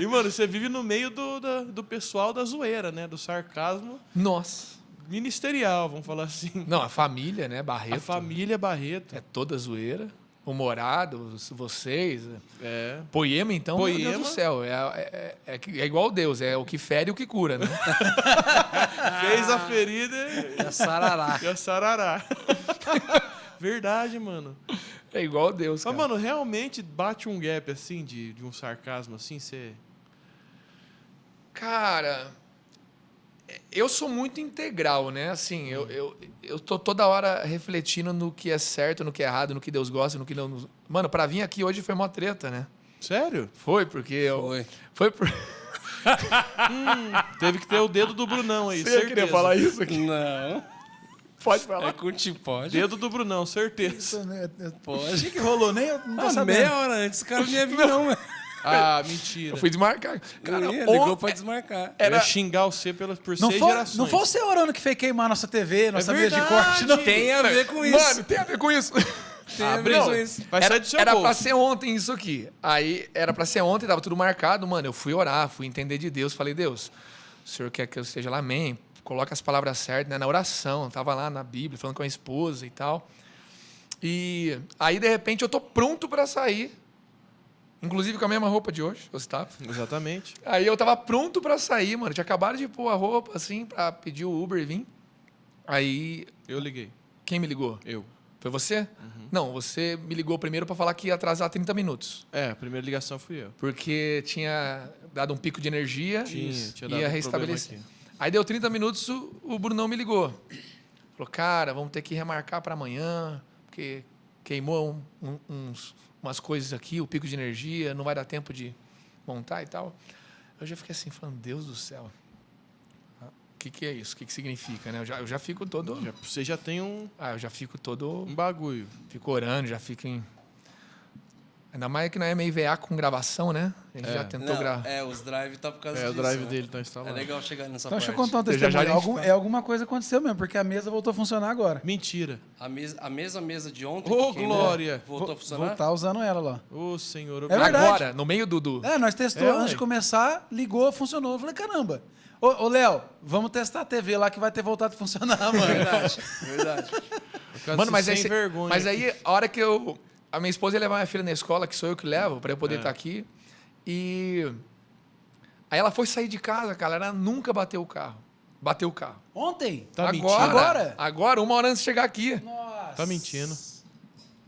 E, mano, você vive no meio do pessoal da zoeira, né? Do sarcasmo Nossa. ministerial, vamos falar assim. Não, a família, né? Barreto. A família Barreto. É toda zoeira. Humorado, vocês. É. Poema, então, Poema. meu Deus do céu. É igual Deus, é o que fere e o que cura, né? Fez a ferida É a sarará. e a sarará. Verdade, mano. É igual Deus, Mas, cara. mano, realmente bate um gap, assim, de um sarcasmo, assim, você... Cara, eu sou muito integral, né? Assim, eu tô toda hora refletindo no que é certo, no que é errado, no que Deus gosta, no que não... Mano, pra vir aqui hoje foi mó treta, né? Sério? Foi, porque... Foi. Foi por... Teve que ter o dedo do Brunão aí, Você certeza. queria falar isso aqui? Não. Pode É falar. contigo, pode. Dedo do Brunão, certeza. Isso, né? Pode. O que rolou? Nem eu não tô sabendo. Meia hora antes, o cara não ia vir, não, velho. Ah, mentira. Eu fui desmarcar. Cara, Ligou pra desmarcar. Eu ia xingar você por Não 6 foi, gerações. não foi você orando que fez queimar nossa TV, nossa mesa de verdade. corte, não. Tem a ver com isso. Mano, tem a ver com isso. Tem a ver Abriu. com isso. Vai sair do seu Era bolso. pra ser ontem isso aqui. Aí era pra ser ontem, tava tudo marcado. Mano, eu fui orar, fui entender de Deus. Falei, Deus, o Senhor quer que eu esteja lá? Amém. Coloca as palavras certas, né? Na oração. Tava lá na Bíblia, falando com a esposa e tal. E aí, de repente, eu tô pronto pra sair. Inclusive com a mesma roupa de hoje, Gustavo. Exatamente. Aí eu tava pronto pra sair, mano. Tinha acabado de pôr a roupa, assim, pra pedir o Uber e vir. Aí, Eu liguei. quem me ligou? Eu. Foi você? Não, você me ligou primeiro pra falar que ia atrasar 30 minutos. É, a primeira ligação fui eu. Porque tinha dado um pico de energia Tinha e dado um ia restabelecer. problema Aí deu 30 minutos, o Brunão me ligou. Falou, cara, vamos ter que remarcar para amanhã, porque queimou umas coisas aqui, o pico de energia, não vai dar tempo de montar e tal. Eu já fiquei assim, falando, Deus do céu. O que é isso? O que significa, né? Eu já fico todo... Você já tem eu já fico todo... um bagulho. Fico orando, já fico em... Ainda mais que não é meio VA com gravação, né? A gente já tentou gravar. Os drive tá por causa É, o disso. drive né? dele tá instalado. É legal chegar nessa Então, parte. deixa eu contar um Já, já testemunho. a gente fala. Alguma coisa aconteceu mesmo, porque a mesa voltou a funcionar agora. Mentira. A mesma mesa de ontem. Ô, que queimou, glória. Voltou a funcionar? Vou estar usando ela lá. Ô, senhor. É verdade. Agora, no meio do... Nós testamos É, antes de ué. começar, ligou, funcionou. Eu falei, caramba. Ô, Léo, vamos testar a TV lá que vai ter voltado a funcionar, mano. Verdade, verdade. Mano, mas, sem aí, vergonha. mas aí, a hora que a minha esposa ia levar minha filha na escola, que sou eu que levo, para eu poder estar aqui. E aí ela foi sair de casa, cara, ela nunca bateu o carro. Bateu o carro. Ontem? Tá Agora? Agora, 1 hora antes de chegar aqui. Nossa. Tá mentindo.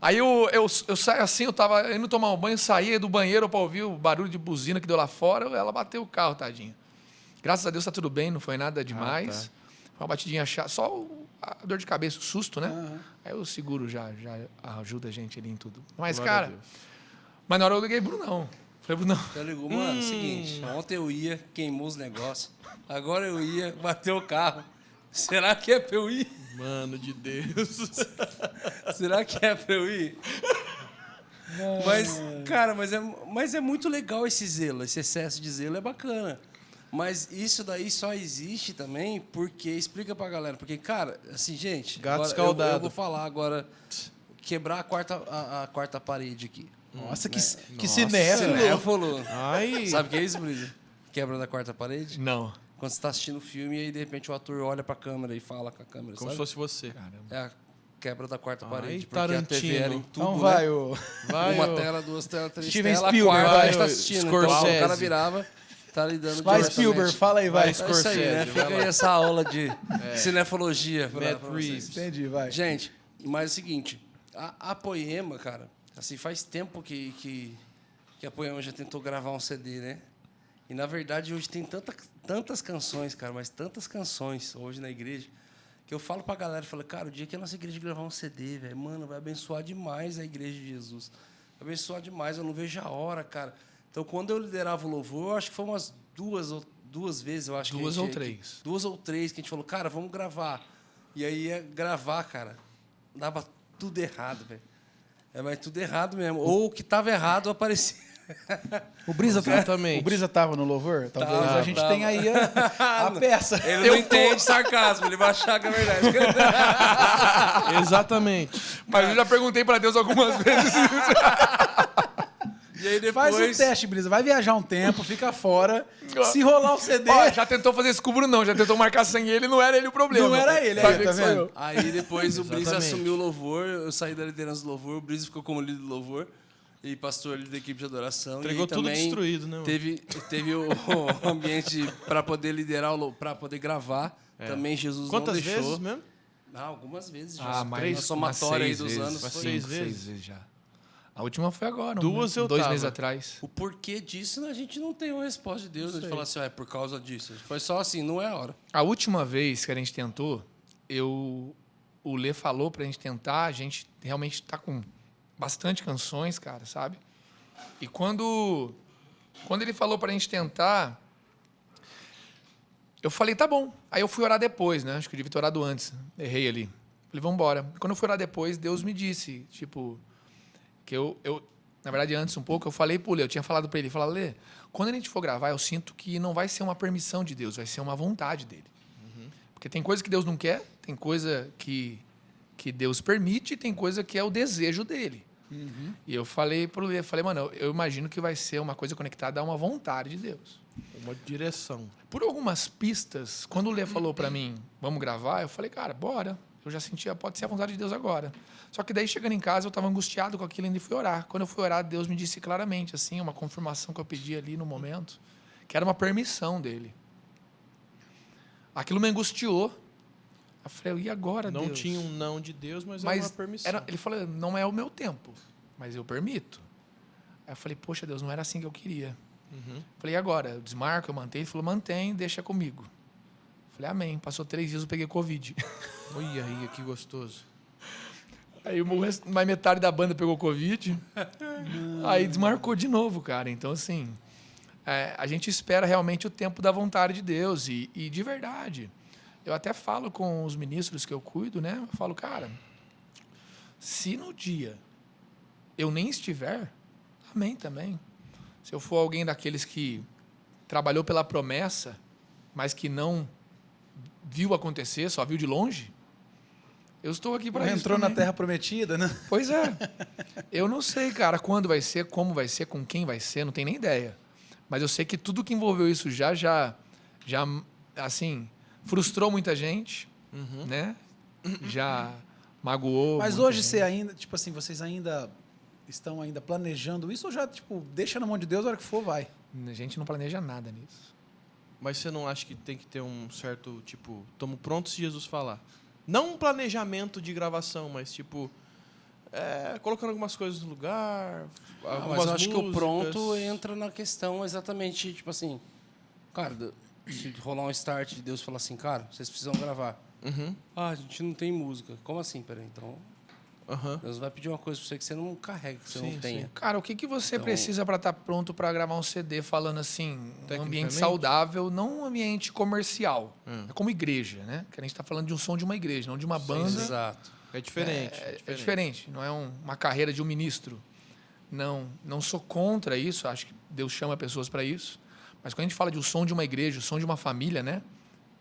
Aí eu saio assim, eu tava indo tomar um banho, saí do banheiro para ouvir o barulho de buzina que deu lá fora, ela bateu o carro, tadinha. Graças a Deus tá tudo bem, não foi nada demais. Foi uma batidinha chata, só a dor de cabeça, o susto, né? Aí o seguro já ajuda a gente ali em tudo. Mas, Glória a cara, Deus. mas na hora eu liguei pro Brunão. Falei, Brunão, Eu ligo, mano, é o seguinte, ontem eu ia, queimou os negócios. Agora eu ia, bateu o carro. Será que é pra eu ir? Mano de Deus. Será que é pra eu ir? Mas, cara, mas é muito legal esse zelo, esse excesso de zelo é bacana. Mas isso daí só existe também porque, explica pra galera, porque, cara, assim, gente, Gato agora escaldado. eu vou falar agora, quebrar a quarta parede aqui. Nossa, que Nossa. cinéfilo. Cinéfilo. Ai. Sabe o que é isso, Brisa? Quebra da quarta parede? não. Quando você tá assistindo o filme e aí, de repente, o ator olha pra câmera e fala com a câmera, Como se sabe? fosse você. É a quebra da quarta Ai, parede, porque a TV Tarantino. era em tubo, Então né? vai, ô. Vai, Uma ô. tela, duas telas, três Steven telas, a Spielberg, quarta vai, a gente tá ô, assistindo. Scorsese. Então, o cara virava, tá lidando de Vai, orçamento. Spielberg, fala aí, vai. Vai, É isso aí, né? Scorsese, Fica vai aí lá. essa aula de cinefologia pra Matt vocês. Reeves. Entendi, vai. Gente, mas é o seguinte, a Poema, cara, assim, faz tempo que a Poema já tentou gravar um CD, né? E, na verdade, hoje tem tantas canções, cara, mas tantas canções hoje na igreja, que eu falo pra galera, falo, cara, o dia que a nossa igreja gravar um CD, velho, mano, vai abençoar demais a igreja de Jesus. Vai abençoar demais, eu não vejo a hora, cara. Então, quando eu liderava o louvor, eu acho que foi umas duas vezes, eu acho. Duas ou três. Duas ou três, que a gente falou, cara, vamos gravar. E aí ia gravar, cara, dava tudo errado, velho. Mas tudo errado mesmo. Ou o que tava errado aparecia. O Brisa, Exatamente. o Brisa tava no louvor? Talvez Tava, a gente tava. tenha aí a peça. Ele não entende sarcasmo, ele vai achar que é verdade. Exatamente. Mas eu já perguntei pra Deus algumas vezes isso. E aí Faz depois... o teste, Brisa. Vai viajar um tempo, fica fora. Se rolar o CD... Ó, já tentou fazer isso com o Brunão, já tentou marcar sem ele, não era ele o problema. Não era ele, Vai aí, ver tá que sou vendo? eu. Aí depois o Brisa Exatamente. assumiu o louvor, eu saí da liderança do louvor, o Brisa ficou como líder do louvor e pastor ali da equipe de adoração. Entregou e tudo também destruído, né, mano? Teve o ambiente para poder liderar, para poder gravar. Também Jesus Quantas não deixou. vezes mesmo? Ah, algumas vezes já. Ah, mas Na somatória aí umas dos seis anos. vezes, Foi. seis cinco, vezes. 6 vezes já. A última foi agora, Duas eu 2 tava. meses atrás. O porquê disso a gente não tem uma resposta de Deus. A gente fala assim, é por causa disso. Foi só assim, não é a hora. A última vez que a gente tentou, o Lê falou pra gente tentar, a gente realmente tá com bastante canções, cara, sabe? E quando ele falou pra gente tentar, eu falei, tá bom. Aí eu fui orar depois, né? Acho que eu devia ter orado antes. Errei ali. Falei, vamos embora. Quando eu fui orar depois, Deus me disse, tipo, que eu na verdade, antes um pouco, eu falei pro Lê, eu tinha falado pra ele, falei, Lê, quando a gente for gravar, eu sinto que não vai ser uma permissão de Deus, vai ser uma vontade dele. Porque tem coisa que Deus não quer, tem coisa que Deus permite, e tem coisa que é o desejo dele. E eu falei pro Lê, falei, mano, eu imagino que vai ser uma coisa conectada a uma vontade de Deus. Uma direção. Por algumas pistas, quando o Lê falou pra mim, vamos gravar, eu falei, cara, bora. Eu já sentia, pode ser a vontade de Deus agora. Só que daí, chegando em casa, eu estava angustiado com aquilo e ainda fui orar. Quando eu fui orar, Deus me disse claramente, assim, uma confirmação que eu pedi ali no momento, que era uma permissão dele. Aquilo me angustiou. Eu falei, e agora, Não Deus? tinha um não de Deus, mas era uma permissão. Ele falou, não é o meu tempo, mas eu permito. Aí eu falei, poxa, Deus, não era assim que eu queria. Falei, e agora? Eu desmarco, eu mantenho? Ele falou, mantém, deixa comigo. Falei, amém. Passou 3 dias, eu peguei Covid. Olha aí, que gostoso. Aí mais metade da banda pegou Covid. Aí desmarcou de novo, cara. Então, assim, a gente espera realmente o tempo da vontade de Deus. E de verdade, eu até falo com os ministros que eu cuido, né? Eu falo, cara, se no dia eu nem estiver, amém também. Se eu for alguém daqueles que trabalhou pela promessa, mas que não viu acontecer, só viu de longe, eu estou aqui para isso. Entrou na também. Terra Prometida, né? Pois é. Eu não sei, cara, quando vai ser, como vai ser, com quem vai ser, não tenho nem ideia. Mas eu sei que tudo que envolveu isso já assim, frustrou muita gente, né? Já magoou. Mas muita hoje gente. você ainda, tipo assim, vocês ainda estão ainda planejando isso ou já, tipo, deixa na mão de Deus, a hora que for, vai? A gente não planeja nada nisso. Mas você não acha que tem que ter um certo, tipo, estamos prontos se Jesus falar? Não um planejamento de gravação, mas, tipo, colocando algumas coisas no lugar, algumas Mas eu acho que o músicas. pronto entra na questão exatamente, tipo assim, cara, se rolar um start de Deus falar assim, cara, vocês precisam gravar. Ah, a gente não tem música. Como assim? Peraí, então Deus vai pedir uma coisa pra você que você não carrega, que você Sim, não tenha. Cara, o que você Então- precisa para estar pronto para gravar um CD falando assim, um ambiente Tecnicamente? saudável, não um ambiente comercial. É como igreja, né? Que a gente está falando de um som de uma igreja, não de uma banda. Exato. É diferente. É diferente, não é uma carreira de um ministro. Não sou contra isso, acho que Deus chama pessoas para isso. Mas quando a gente fala de um som de uma igreja, o som de uma família, né?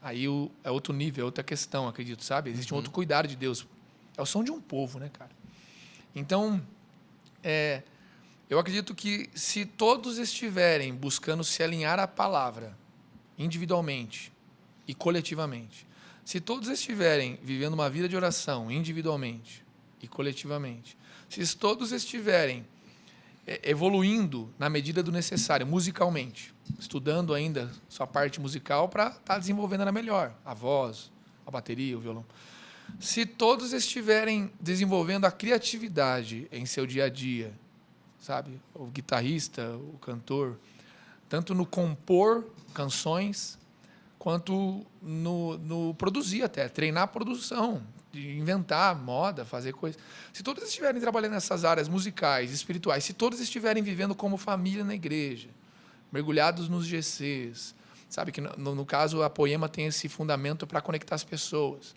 Aí é outro nível, é outra questão, acredito, sabe? Existe um outro cuidado de Deus. É o som de um povo, né, cara? Então, eu acredito que se todos estiverem buscando se alinhar à palavra, individualmente e coletivamente, se todos estiverem vivendo uma vida de oração individualmente e coletivamente, se todos estiverem evoluindo na medida do necessário, musicalmente, estudando ainda sua parte musical para estar desenvolvendo ela melhor, a voz, a bateria, o violão. Se todos estiverem desenvolvendo a criatividade em seu dia a dia, sabe? O guitarrista, o cantor, tanto no compor canções, quanto no produzir até, treinar a produção, de inventar moda, fazer coisas. Se todos estiverem trabalhando nessas áreas musicais, espirituais, se todos estiverem vivendo como família na igreja, mergulhados nos GCs, sabe que no caso a Poema tem esse fundamento para conectar as pessoas,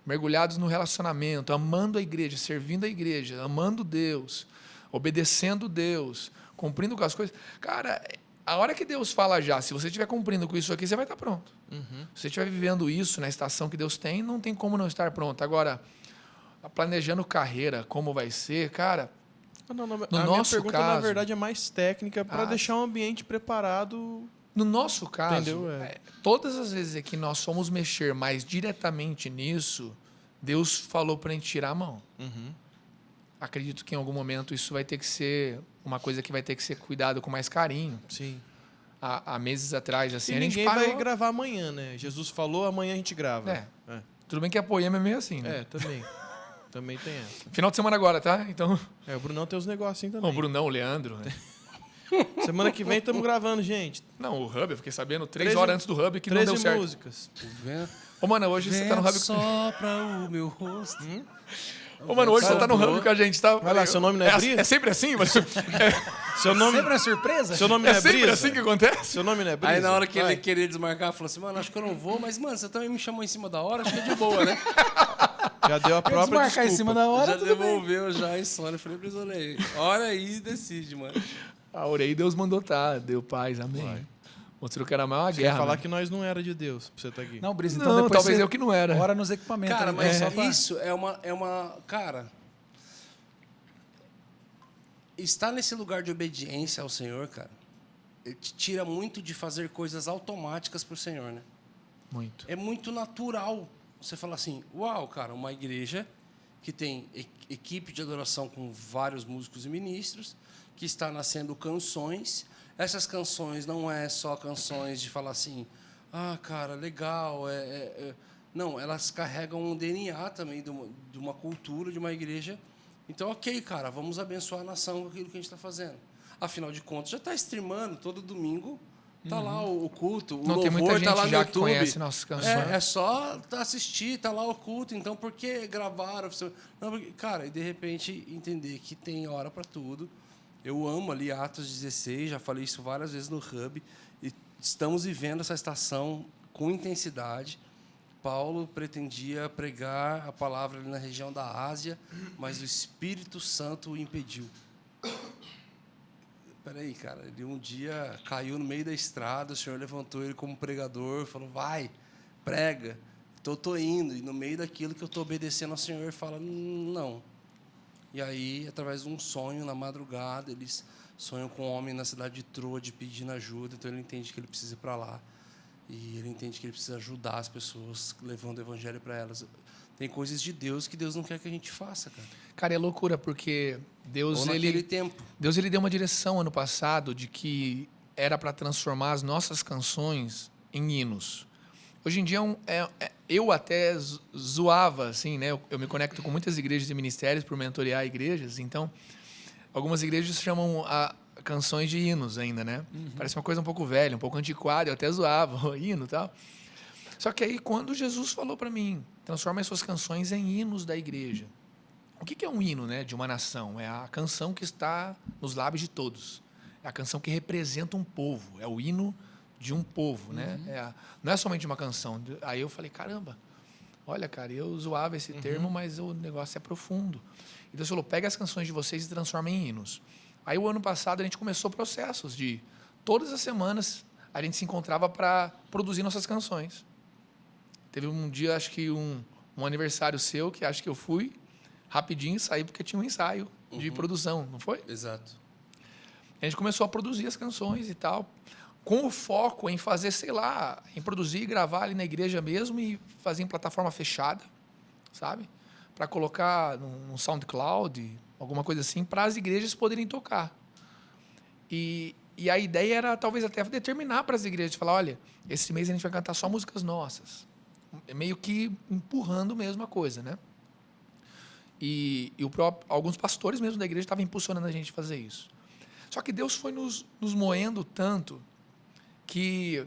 mergulhados no relacionamento, amando a igreja, servindo a igreja, amando Deus, obedecendo Deus, cumprindo com as coisas. Cara, a hora que Deus fala já, se você estiver cumprindo com isso aqui, você vai estar pronto. Se você estiver vivendo isso na estação que Deus tem, não tem como não estar pronto. Agora, planejando carreira, como vai ser, cara, Ah, não, a No minha nosso pergunta, na caso- verdade, é mais técnica para Ah, deixar o ambiente preparado. No nosso caso, Entendeu? É. todas as vezes que nós fomos mexer mais diretamente nisso, Deus falou para a gente tirar a mão. Uhum. Acredito que em algum momento isso vai ter que ser uma coisa que vai ter que ser cuidado com mais carinho. Sim. Há meses atrás, assim, E a gente ninguém parou. vai gravar amanhã, né? Jesus falou, amanhã a gente grava. É. Tudo bem que a Poema é meio assim, né? É, também. Também tem essa. Final de semana agora, tá? Então, O Brunão tem os negocinhos o também. Brunão, o Leandro. Né? Semana que vem estamos gravando, gente. Não, o Hub, eu fiquei sabendo 3 13 horas antes do Hub que não 13 deu certo. músicas. Ô, mano, hoje você tá no Hub. Sopra o meu rosto. Ô, mano, hoje você tá no Hub com a gente, tá? Vai lá, seu nome não é Brisa? É sempre assim, mas Seu nome, Sempre é surpresa? seu nome não é é sempre Brisa? assim que acontece. Seu nome não é Brisa? Aí na hora que Vai. ele queria desmarcar, falou assim, mano, acho que eu não vou, mas, mano, você também me chamou em cima da hora, acho que é de boa, né? Já deu a própria Desmarcar desculpa. em cima da hora, Já tudo bem. devolveu já a insônia. Eu falei, Brisolei, ora aí e decide, mano. A orei, Deus mandou tá, deu paz, amém. Mostrou que era mais uma Você guerra. quer falar né? que nós não era de Deus, pra você estar aqui. Não, Brisa, então Não, depois talvez você eu que não era. ora nos equipamentos. Cara, ali, mas só pra- isso é uma... Cara, estar nesse lugar de obediência ao Senhor, cara, ele te tira muito de fazer coisas automáticas pro Senhor, né? Muito. É muito natural você falar assim, uau, cara, uma igreja que tem equipe de adoração com vários músicos e ministros, que está nascendo canções. Essas canções não é só canções de falar assim, ah, cara, legal. Não, elas carregam um DNA também de uma cultura, de uma igreja. Então, ok, cara, vamos abençoar a nação com aquilo que a gente está fazendo. Afinal de contas, já está streamando todo domingo. Tá lá o culto, o Não, tem muita louvor tá gente lá no já que YouTube. conhece nossas canções. É só assistir, tá lá o culto. Então, por que gravaram? Não, porque, cara, e de repente entender que tem hora para tudo. Eu amo ali Atos 16, já falei isso várias vezes no Hub. E estamos vivendo essa estação com intensidade. Paulo pretendia pregar a palavra ali na região da Ásia, mas o Espírito Santo o impediu. Peraí, cara, ele um dia caiu no meio da estrada, o Senhor levantou ele como pregador, falou, vai, prega. Então, eu estou indo, e no meio daquilo que eu estou obedecendo ao Senhor, ele fala, não. E aí, através de um sonho, na madrugada, eles sonham com um homem na cidade de Troade pedindo ajuda, então ele entende que ele precisa ir para lá. E ele entende que ele precisa ajudar as pessoas, levando o evangelho para elas. Tem coisas de Deus que Deus não quer que a gente faça, cara. Cara, é loucura, porque Deus, Ou naquele tempo. Deus ele deu uma direção ano passado de que era para transformar as nossas canções em hinos. Hoje em dia, eu até zoava, assim, né? Eu me conecto com muitas igrejas e ministérios por mentorear igrejas, então algumas igrejas chamam canções de hinos ainda, né? Parece uma coisa um pouco velha, um pouco antiquada, eu até zoava, hino e tal. Só que aí, quando Jesus falou para mim, transforma as suas canções em hinos da igreja. O que é um hino, né, de uma nação? É a canção que está nos lábios de todos. É a canção que representa um povo. É o hino de um povo, né? Não é somente uma canção. Aí eu falei, caramba, olha, cara, eu zoava esse termo, mas o negócio é profundo. E Deus falou, pega as canções de vocês e transforma em hinos. Aí, o ano passado, a gente começou processos de... Todas as semanas, a gente se encontrava para produzir nossas canções. Teve um dia, acho que um aniversário seu, que acho que eu fui rapidinho e saí porque tinha um ensaio de produção, não foi? Exato. A gente começou a produzir as canções e tal, com o foco em fazer, sei lá, em produzir e gravar ali na igreja mesmo e fazer em plataforma fechada, sabe? Para colocar no SoundCloud, alguma coisa assim, para as igrejas poderem tocar. E a ideia era talvez até determinar para as igrejas, falar, olha, esse mês a gente vai cantar só músicas nossas. É meio que empurrando mesmo a coisa, né? E alguns pastores mesmo da igreja estavam impulsionando a gente a fazer isso. Só que Deus foi nos moendo tanto que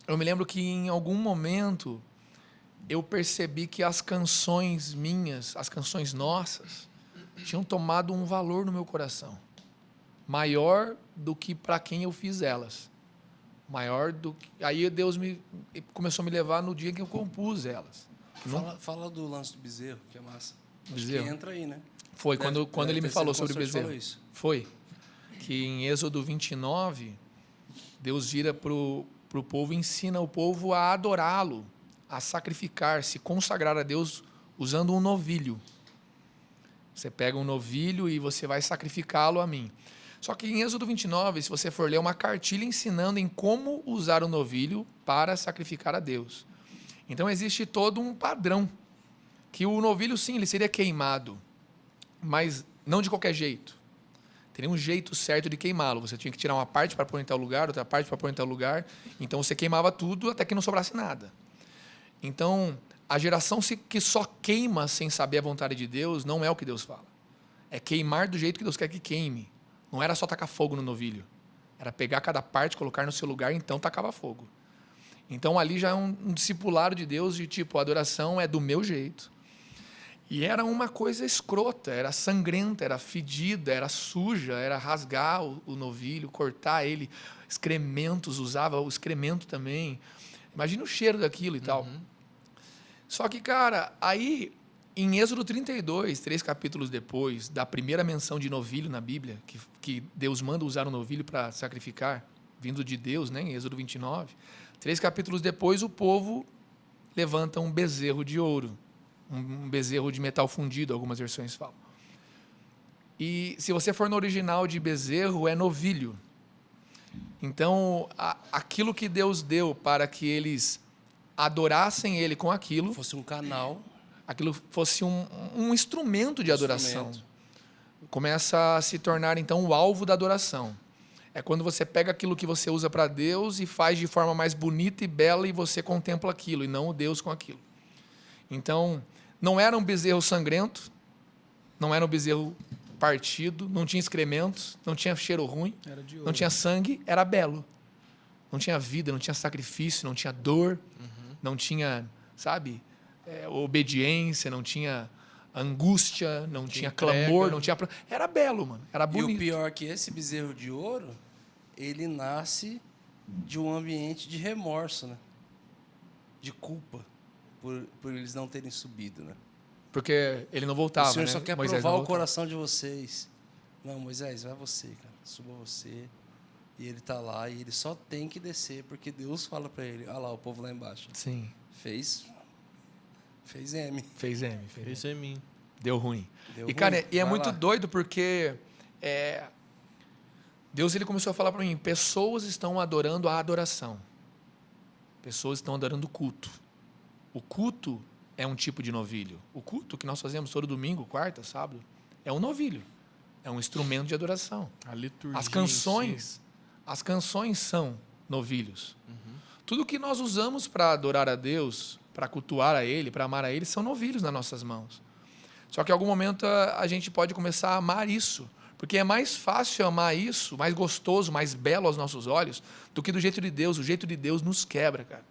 eu me lembro que em algum momento eu percebi que as canções minhas, as canções nossas, tinham tomado um valor no meu coração. Maior do que para quem eu fiz elas. Maior do que... Aí Deus começou a me levar no dia que eu compus elas. Fala do lance do bezerro, que é massa. Bezerro? Acho que entra aí, né? Foi, quando ele me falou sobre o bezerro. bezerro. Isso. Foi. Que em Êxodo 29, Deus vira para o povo e ensina o povo a adorá-lo, a sacrificar, se consagrar a Deus usando um novilho. Você pega um novilho e você vai sacrificá-lo a mim. Só que em Êxodo 29, se você for ler, é uma cartilha ensinando em como usar o novilho para sacrificar a Deus. Então existe todo um padrão, que o novilho sim, ele seria queimado, mas não de qualquer jeito. Teria um jeito certo de queimá-lo. Você tinha que tirar uma parte para pôr em tal lugar, outra parte para pôr em tal lugar. Então você queimava tudo até que não sobrasse nada. Então, a geração que só queima sem saber a vontade de Deus não é o que Deus fala. É queimar do jeito que Deus quer que queime. Não era só tacar fogo no novilho. Era pegar cada parte, colocar no seu lugar, e então tacava fogo. Então ali já é um discipulado de Deus de tipo, a adoração é do meu jeito. E era uma coisa escrota, era sangrenta, era fedida, era suja, era rasgar o novilho, cortar ele, excrementos, usava o excremento também. Imagina o cheiro daquilo e tal. Só que, cara, aí em Êxodo 32, 3 capítulos depois da primeira menção de novilho na Bíblia, que Deus manda usar o novilho para sacrificar, vindo de Deus, né, em Êxodo 29, 3 capítulos depois o povo levanta um bezerro de ouro, um bezerro de metal fundido, algumas versões falam. E se você for no original de bezerro, é novilho. Então, aquilo que Deus deu para que eles adorassem Ele com aquilo, Fosse um canal. aquilo fosse um instrumento de adoração. Começa a se tornar, então, o alvo da adoração. É quando você pega aquilo que você usa para Deus e faz de forma mais bonita e bela e você contempla aquilo, e não o Deus com aquilo. Então, não era um bezerro sangrento, não era um bezerro partido, não tinha excrementos, não tinha cheiro ruim, Era de ouro. não tinha sangue, era belo. Não tinha vida, não tinha sacrifício, não tinha dor, não tinha, sabe, obediência, não tinha angústia, não tinha clamor, não tinha... Era belo, mano, era E bonito. o pior é que esse bezerro de ouro, ele nasce de um ambiente de remorso, né? De culpa, por eles não terem subido, né? Porque ele não voltava, O Senhor né? só quer Moisés provar não o voltava. coração de vocês. Não, Moisés, vai você, cara. Suba você. E ele tá lá e ele só tem que descer, porque Deus fala para ele, olha lá, o povo lá embaixo. Sim, Fez M. fez M. Esse é mim. Deu ruim. Deu E, cara, ruim. e é Vai muito lá. doido porque Deus ele começou a falar para mim, pessoas estão adorando a adoração. Pessoas estão adorando o culto. O culto é um tipo de novilho. O culto que nós fazemos todo domingo, quarta, sábado, é um novilho. É um instrumento de adoração. A liturgia. As em si. canções são novilhos. Tudo que nós usamos para adorar a Deus, para cultuar a Ele, para amar a Ele, são novilhos nas nossas mãos. Só que em algum momento a gente pode começar a amar isso, porque é mais fácil amar isso, mais gostoso, mais belo aos nossos olhos, do que do jeito de Deus. O jeito de Deus nos quebra, cara.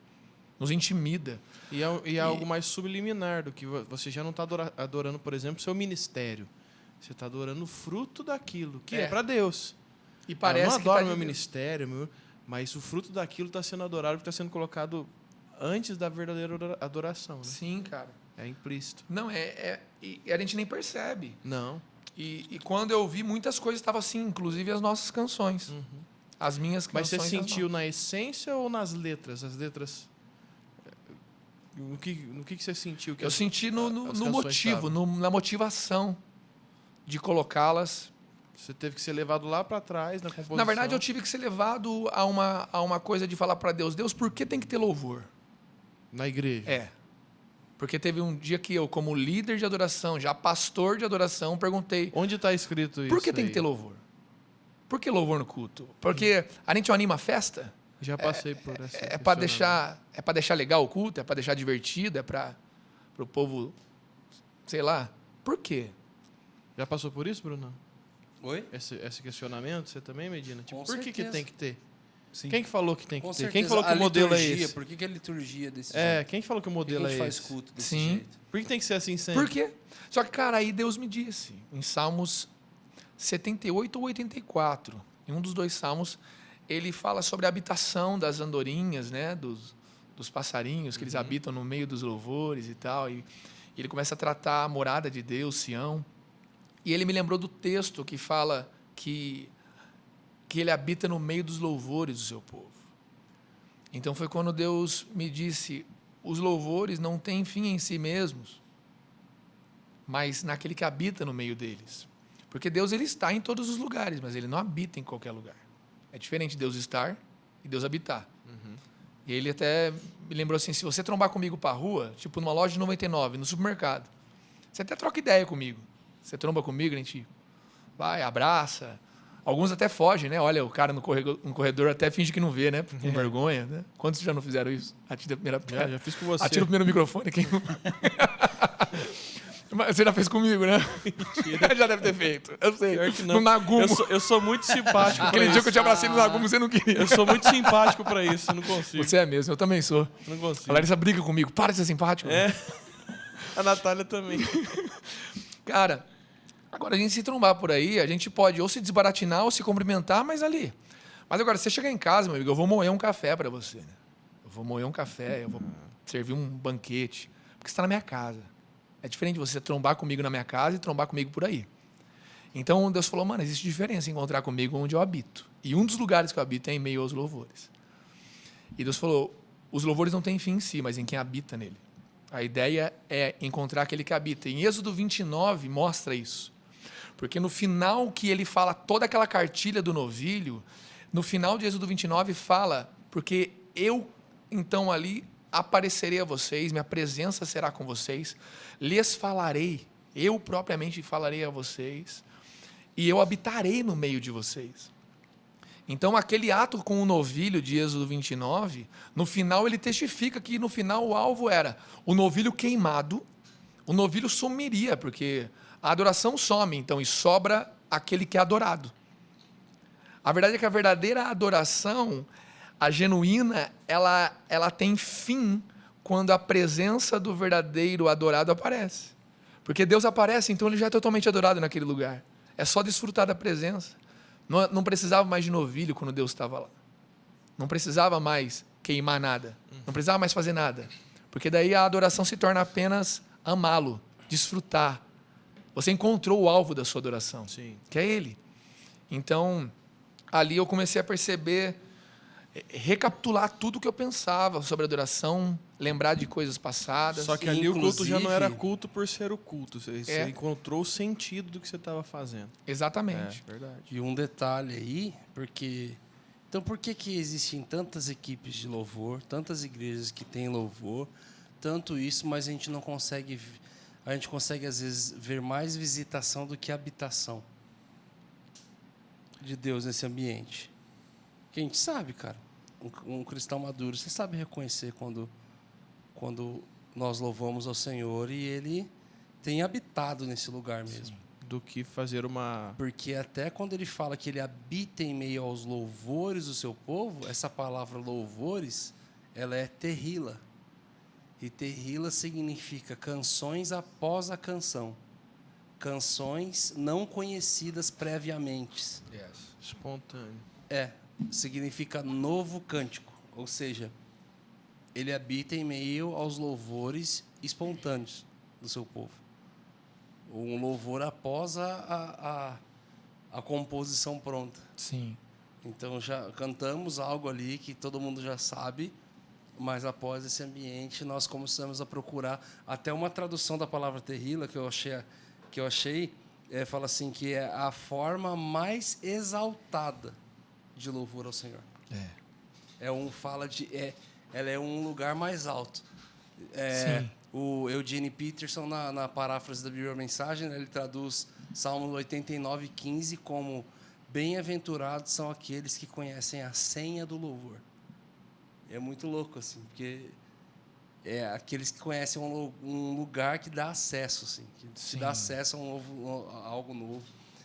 Nos intimida. E é algo mais subliminar do que você já não está adorando, por exemplo, seu ministério. Você está adorando o fruto daquilo, que é para Deus. E Eu parece não que adoro tá meu de Deus. ministério, mas o fruto daquilo está sendo adorado, porque está sendo colocado antes da verdadeira adoração. Né? Sim, cara. É implícito. Não, e a gente nem percebe. Não. E quando eu vi, muitas coisas estavam assim, inclusive as nossas canções. As minhas Mas canções. você as sentiu na essência ou nas letras? As letras... No que você sentiu? Que Eu senti no as canções motivo, estavam? na motivação de colocá-las. Você teve que ser levado lá para trás na composição. Na verdade, eu tive que ser levado a uma coisa de falar para Deus, Deus, por que tem que ter louvor? Na igreja. É. Porque teve um dia que eu, como líder de adoração, já pastor de adoração, perguntei, Onde está escrito isso? por que tem aí? que ter louvor? Por que louvor no culto? Porque a gente anima a festa? Já passei por essa. É para deixar legal o culto? É para deixar divertido? É para o povo, sei lá. Por quê? Já passou por isso, Bruno? Oi? Esse questionamento, você também, Medina? Tipo, Com por que certeza. tem que ter? Sim. Quem que falou que tem que Com ter? certeza. Quem falou que A o modelo é liturgia, esse? Por que a liturgia desse É, jeito? quem que falou que o Por que a modelo gente é faz esse? culto desse Sim. jeito? Por que tem que ser assim sempre? Por quê? Só que, cara, aí Deus me disse, em Salmos 78 ou 84, em um dos dois salmos, ele fala sobre a habitação das andorinhas, né, dos passarinhos, que eles habitam no meio dos louvores e tal, e ele começa a tratar a morada de Deus, Sião, e ele me lembrou do texto que fala que ele habita no meio dos louvores do seu povo. Então foi quando Deus me disse, os louvores não têm fim em si mesmos. mas naquele que habita no meio deles. Porque Deus ele está em todos os lugares, mas ele não habita em qualquer lugar. É diferente Deus estar e Deus habitar. E ele até me lembrou assim, se você trombar comigo para a rua, tipo numa loja de 99, no supermercado, você até troca ideia comigo. Você tromba comigo, a gente vai, abraça. Alguns até fogem, né? Olha, o cara no corredor até finge que não vê, né? Com vergonha, né? Quantos já não fizeram isso? Atira a primeira pedra. Já fiz com você. Atira o primeiro microfone. Quem... Mas você já fez comigo, né? Mentira. Já deve ter feito. Eu sei. Pior que não. No Nagumo. Eu sou muito simpático pra Aquele dia isso. que eu te abracei no Nagumo, você não queria. Eu sou muito simpático pra isso, eu não consigo. Você é mesmo, eu também sou. Não consigo. A Larissa briga comigo. Para de ser simpático. É. A Natália também. Cara, agora a gente se trombar por aí, a gente pode ou se desbaratinar ou se cumprimentar, mas ali. Mas agora, você chegar em casa, meu amigo, eu vou moer um café pra você. Né? Eu vou moer um café, eu vou servir um banquete. Porque você está na minha casa. É diferente você trombar comigo na minha casa e trombar comigo por aí. Então, Deus falou, mano, existe diferença em encontrar comigo onde eu habito. E um dos lugares que eu habito é em meio aos louvores. E Deus falou, os louvores não têm fim em si, mas em quem habita nele. A ideia é encontrar aquele que habita. Em Êxodo 29 mostra isso. Porque no final que ele fala toda aquela cartilha do novilho, no final de Êxodo 29 fala, porque eu, então ali, aparecerei a vocês, minha presença será com vocês, lhes falarei, eu propriamente falarei a vocês, e eu habitarei no meio de vocês. Então, aquele ato com o novilho de Êxodo 29, no final ele testifica que no final o alvo era o novilho queimado, o novilho sumiria, porque a adoração some, então, e sobra aquele que é adorado. A verdade é que a verdadeira adoração, a genuína, ela tem fim quando a presença do verdadeiro adorado aparece. Porque Deus aparece, então ele já é totalmente adorado naquele lugar. É só desfrutar da presença. Não precisava mais de novilho quando Deus estava lá. Não precisava mais queimar nada. Não precisava mais fazer nada. Porque daí a adoração se torna apenas amá-lo, desfrutar. Você encontrou o alvo da sua adoração, Sim. que é Ele. Então, ali eu comecei a perceber, recapitular tudo o que eu pensava sobre adoração, lembrar de coisas passadas. Só que ali o culto já não era Inclusive- culto por ser o culto. Você encontrou o sentido do que você estava fazendo. Exatamente. É, verdade. E um detalhe aí, porque... Então, por que existem tantas equipes de louvor, tantas igrejas que têm louvor, tanto isso, mas a gente não consegue... A gente consegue, às vezes, ver mais visitação do que habitação de Deus nesse ambiente. Porque a gente sabe, cara, um cristão maduro, você sabe reconhecer quando nós louvamos ao Senhor e Ele tem habitado nesse lugar mesmo. Do que fazer uma... Porque até quando ele fala que ele habita em meio aos louvores do seu povo, essa palavra louvores, ela é terrila. E terrila significa canções após a canção. Canções não conhecidas previamente. Espontâneo. Significa novo cântico. Ou seja, ele habita em meio aos louvores espontâneos do seu povo. Um louvor após a composição pronta. Sim. Então, já cantamos algo ali que todo mundo já sabe, mas após esse ambiente, nós começamos a procurar até uma tradução da palavra terrila que eu achei fala assim que é a forma mais exaltada de louvor ao Senhor. Ela é um lugar mais alto. Sim. O Eugene Peterson, na paráfrase da Bíblia Mensagem, ele traduz Salmo 89:15 como bem-aventurados são aqueles que conhecem a senha do louvor. É muito louco, assim, porque é aqueles que conhecem um lugar que dá acesso, assim, que te dá acesso a algo novo.